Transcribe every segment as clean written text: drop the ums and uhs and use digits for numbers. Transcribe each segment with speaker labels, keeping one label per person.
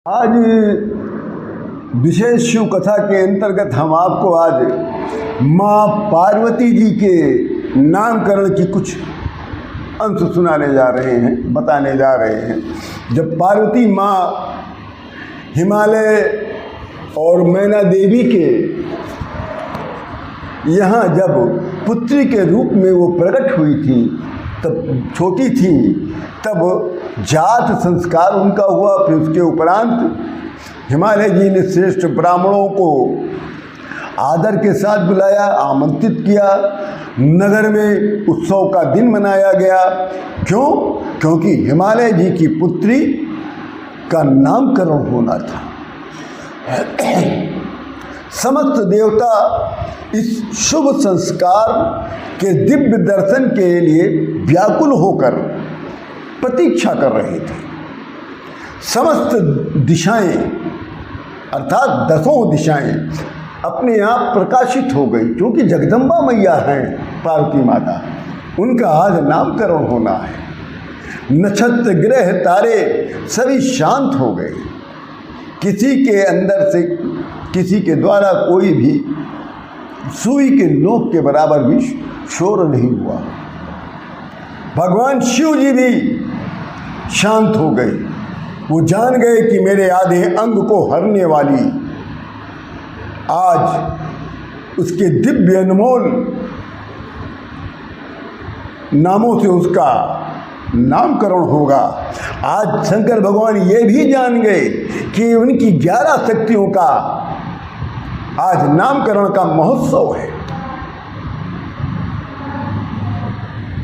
Speaker 1: आज विशेष शिव कथा के अंतर्गत हम आपको आज माँ पार्वती जी के नामकरण की कुछ अंश सुनाने जा रहे हैं, बताने जा रहे हैं। जब पार्वती माँ हिमालय और मैना देवी के यहाँ जब पुत्री के रूप में वो प्रकट हुई थी, तब छोटी थी, तब जात संस्कार उनका हुआ। फिर उसके उपरांत हिमालय जी ने श्रेष्ठ ब्राह्मणों को आदर के साथ बुलाया, आमंत्रित किया। नगर में उत्सव का दिन मनाया गया। क्यों? क्योंकि हिमालय जी की पुत्री का नामकरण होना था। समस्त देवता इस शुभ संस्कार के दिव्य दर्शन के लिए व्याकुल होकर प्रतीक्षा कर रहे थे। समस्त दिशाएं अर्थात 10 दिशाएं अपने आप प्रकाशित हो गई, क्योंकि जगदम्बा मैया हैं पार्वती माता, उनका आज नामकरण होना है। नक्षत्र ग्रह तारे सभी शांत हो गए। किसी के अंदर से किसी के द्वारा कोई भी सुई के नोक के बराबर भी शोर नहीं हुआ। भगवान शिव जी भी शांत हो गए। वो जान गए कि मेरे आधे अंग को हरने वाली आज उसके दिव्य अनमोल नामों से उसका नामकरण होगा। आज शंकर भगवान ये भी जान गए कि उनकी 11 शक्तियों का आज नामकरण का महोत्सव है।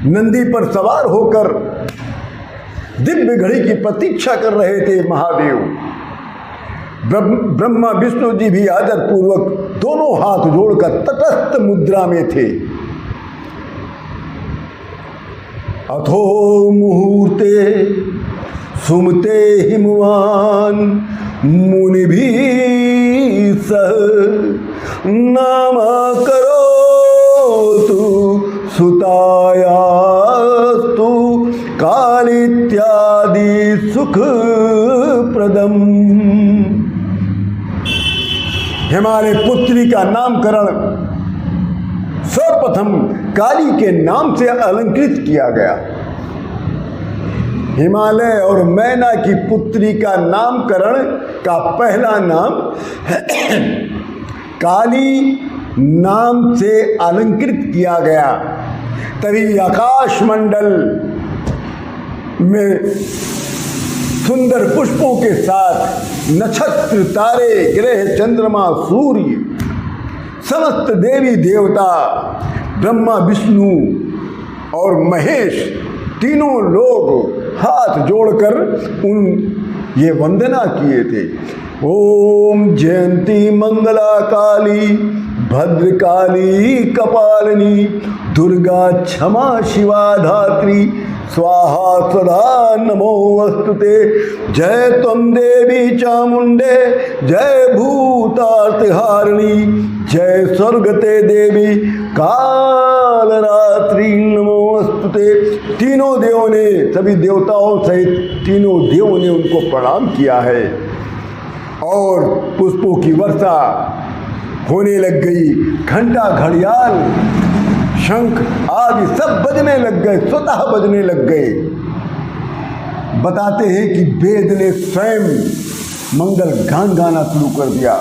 Speaker 1: नंदी पर सवार होकर दिव्य घड़ी की प्रतीक्षा कर रहे थे महादेव। ब्रह्मा विष्णु जी भी आदर पूर्वक दोनों हाथ जोड़कर तटस्थ मुद्रा में थे। अथो मुहूर्ते सुमते हिमवान मुनि भी सह नामा करो तू सुताया तू काल इत्यादि सुख प्रदम। हिमालय पुत्री का नामकरण सर्वप्रथम काली के नाम से अलंकृत किया गया। हिमालय और मैना की पुत्री का नामकरण का पहला नाम काली नाम से अलंकृत किया गया। तभी आकाश मंडल में सुंदर पुष्पों के साथ नक्षत्र तारे ग्रह चंद्रमा सूर्य समस्त देवी देवता ब्रह्मा विष्णु और महेश तीनों लोग हाथ जोड़कर ये वंदना किए थे। ओम जयंती मंगला काली भद्रकाली कपालिनी दुर्गा क्षमा शिवा धात्री स्वाहा सदा नमोस्तुते। जय त्वं देवी चामुंडे जय भूतार्तिहारिणी जय स्वर्गते देवी कालरात्रि नमोस्तुते। तीनों देवों ने सभी देवताओं सहित तीनों देवों ने उनको प्रणाम किया है और पुष्पों की वर्षा होने लग गई। घंटा घड़ियाल शंख आदि सब बजने लग गए, स्वतः बजने लग गए। बताते हैं कि वेद ने स्वयं मंगल गान गाना शुरू कर दिया।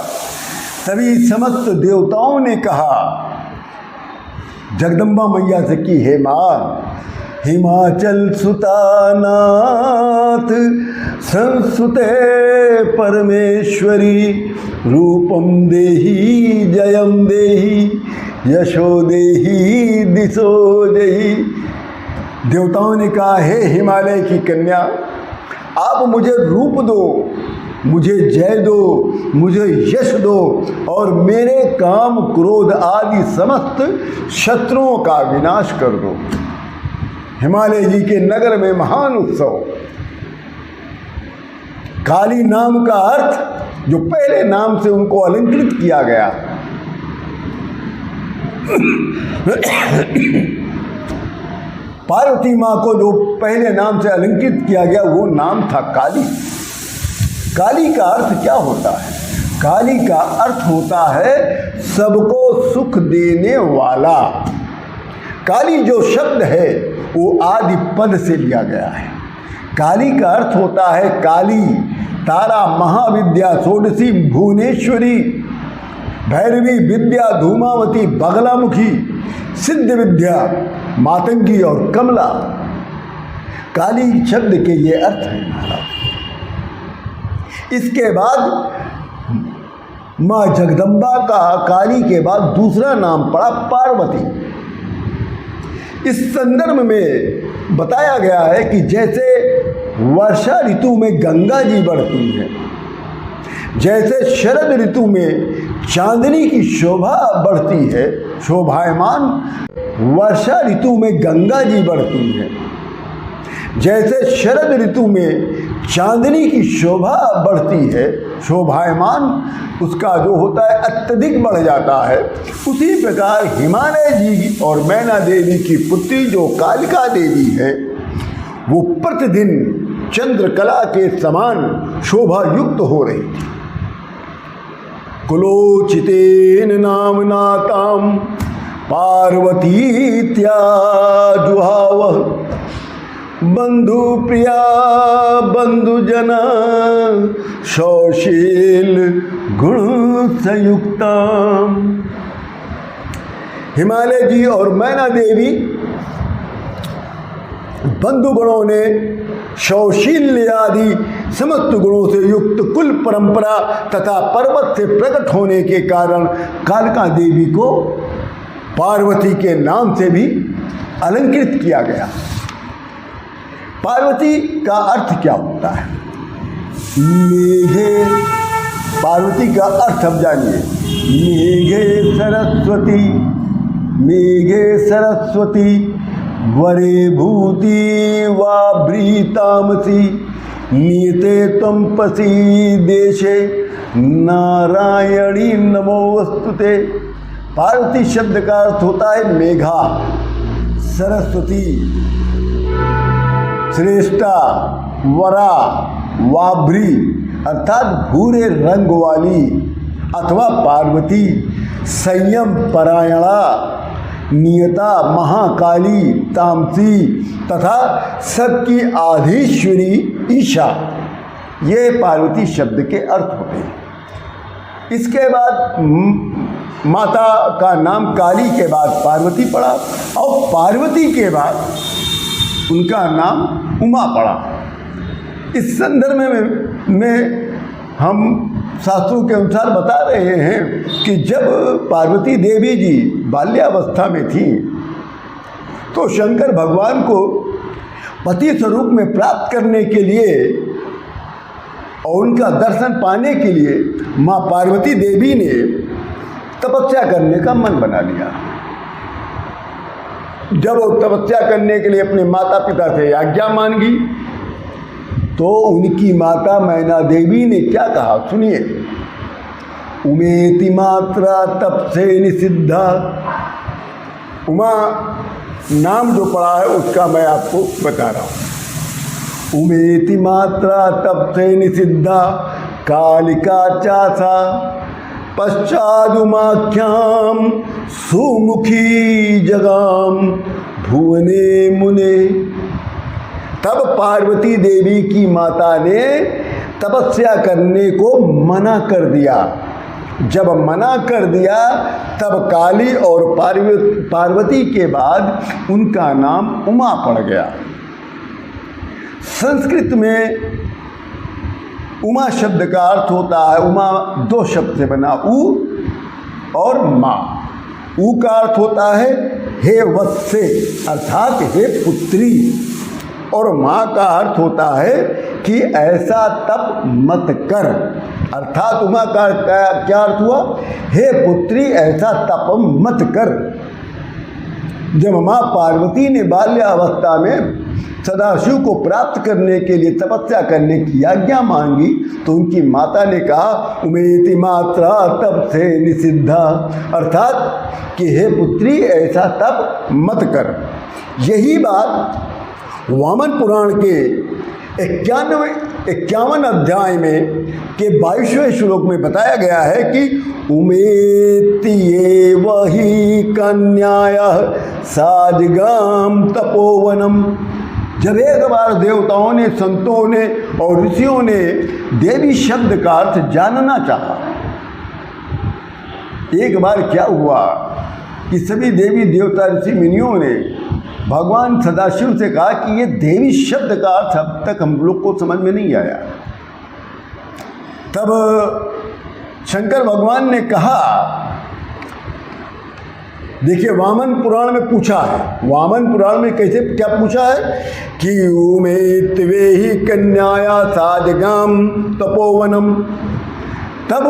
Speaker 1: सभी समस्त देवताओं ने कहा जगदम्बा मैया से कि हे माँ, हिमाचल सुतानाथ संस्कृते परमेश्वरी रूपम देहि जयम देहि यशो देहि दिशो देहि। देवताओं ने कहा हे हिमालय की कन्या, आप मुझे रूप दो, मुझे जय दो, मुझे यश दो और मेरे काम क्रोध आदि समस्त शत्रुओं का विनाश कर दो। हिमालय जी के नगर में महान उत्सव। काली नाम का अर्थ जो पहले नाम से उनको अलंकृत किया गया। पार्वती माँ को जो पहले नाम से अलंकृत किया गया वो नाम था काली। काली का अर्थ क्या होता है? काली का अर्थ होता है सबको सुख देने वाला। काली जो शब्द है वो आदि पद से लिया गया है। काली का अर्थ होता है काली, तारा, महाविद्या, षोडशी, भुवनेश्वरी, भैरवी, विद्या, धूमावती, बगलामुखी, सिद्ध विद्या, मातंगी और कमला। काली शब्द के ये अर्थ हैं महाराज। इसके बाद माँ जगदम्बा का काली के बाद दूसरा नाम पड़ा पार्वती। इस संदर्भ में बताया गया है कि जैसे वर्षा ऋतु में गंगा जी बढ़ती है, जैसे शरद ऋतु में चांदनी की शोभा बढ़ती है, शोभायमान वर्षा ऋतु में गंगा जी बढ़ती है, जैसे शरद ऋतु में चांदनी की शोभा बढ़ती है, शोभायमान उसका जो होता है अत्यधिक बढ़ जाता है, उसी प्रकार हिमालय जी और मैना देवी की पुत्री जो कालिका देवी है वो प्रतिदिन चंद्रकला के समान शोभा युक्त हो रही थी। कुलोचितेन नामनाताम पार्वतीत्याजुहावः बंधु प्रिया बंधुजना सौशील गुण संयुक्ता। हिमालय जी और मैना देवी बंधुगणों ने सौशील्य आदि समस्त गुणों से युक्त कुल परंपरा तथा पर्वत से प्रकट होने के कारण कालिका देवी को पार्वती के नाम से भी अलंकृत किया गया। पार्वती का अर्थ क्या होता है? मेघे, पार्वती का अर्थ अब जानिए। मेघे सरस्वती, मेघे सरस्वती वरे भूति वाभ्रीतामसी नीते त्वं पसी देशे नारायणी नमोस्तुते। पार्वती शब्द का अर्थ होता है मेघा, सरस्वती, श्रेष्ठा, वरा, वाभ्री अर्थात भूरे रंग वाली अथवा पार्वती, संयम परायणा, नियता, महाकाली, तामसी तथा सबकी आधीश्वरी ईशा, ये पार्वती शब्द के अर्थ होते हैं। इसके बाद माता का नाम काली के बाद पार्वती पड़ा और पार्वती के बाद उनका नाम उमा पड़ा। इस संदर्भ में हम शास्त्रों के अनुसार बता रहे हैं कि जब पार्वती देवी जी बाल्यावस्था में थी तो शंकर भगवान को पति स्वरूप में प्राप्त करने के लिए और उनका दर्शन पाने के लिए माँ पार्वती देवी ने तपस्या करने का मन बना लिया। जब वो तपस्या करने के लिए अपने माता पिता से आज्ञा मांगी तो उनकी माता मैना देवी ने क्या कहा सुनिए। उमेति मात्रा तप से निषिद्धा। उमा नाम जो पड़ा है उसका मैं आपको बता रहा हूँ। उमेति मात्रा तप से निषिद्धा कालिका चासा पश्चादुमाख्याम सुमुखी जगाम भुवने मुने। तब पार्वती देवी की माता ने तपस्या करने को मना कर दिया। जब मना कर दिया तब काली और पार्वती के बाद उनका नाम उमा पड़ गया। संस्कृत में उमा शब्द का अर्थ होता है, उमा दो शब्द से बना, उ और माँ। उ का अर्थ होता है हे वत्से अर्थात हे पुत्री, और माँ का अर्थ होता है कि ऐसा तप मत कर, अर्थात उमा का क्या अर्थ हुआ? हे पुत्री ऐसा तप मत कर। जब माँ पार्वती ने बाल्यावस्था में सदाशिव को प्राप्त करने के लिए तपस्या करने की आज्ञा मांगी तो उनकी माता ने कहा उमेति मात्रा तप से निषिद्धा, अर्थात कि हे पुत्री ऐसा तप मत कर। यही बात वामन पुराण के 91 51 अध्याय में के 22वें श्लोक में बताया गया है कि उमेत्ये वही कन्याय साजगाम तपोवनम। जब एक बार देवताओं ने, संतों ने और ऋषियों ने देवी शब्द का अर्थ जानना चाहा, एक बार क्या हुआ कि सभी देवी देवता ऋषि मुनियों ने भगवान सदाशिव से कहा कि ये देवी शब्द का अर्थ अब तक हम लोग को समझ में नहीं आया। तब शंकर भगवान ने कहा, देखिए वामन पुराण में पूछा है, वामन पुराण में कैसे क्या पूछा है कि उमेत्वे ही कन्याया साजगाम तपोवनम। तब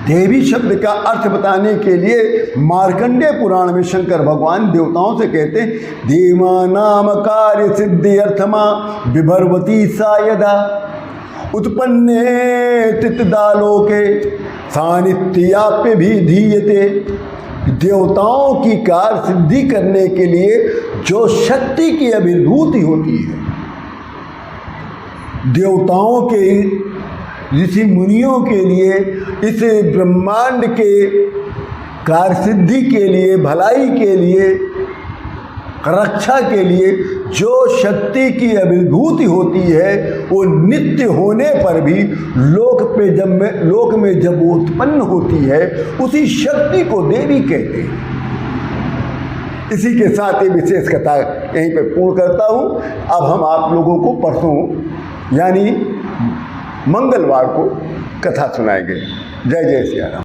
Speaker 1: देवी शब्द का अर्थ बताने के लिए मार्कंडेय पुराण में शंकर भगवान देवताओं से कहते हैं, देवानाम कार्य सिद्धि अर्थमा विभर्वती सा यदा उत्पन्ने तितदालोके सानित्याप्य भी धीयते। देवताओं की कार्य सिद्धि करने के लिए जो शक्ति की अभिभूति होती है, देवताओं के, ऋषि मुनियों के लिए, इस ब्रह्मांड के कार्य सिद्धि के लिए, भलाई के लिए, रक्षा के लिए जो शक्ति की अभिभूति होती है, वो नित्य होने पर भी लोक में जब वो उत्पन्न होती है, उसी शक्ति को देवी कहते हैं। इसी के साथ ये विशेष कथा यहीं पे पूर्ण करता हूँ। अब हम आप लोगों को परसों यानी मंगलवार को कथा सुनाएंगे। जय जय सिया राम।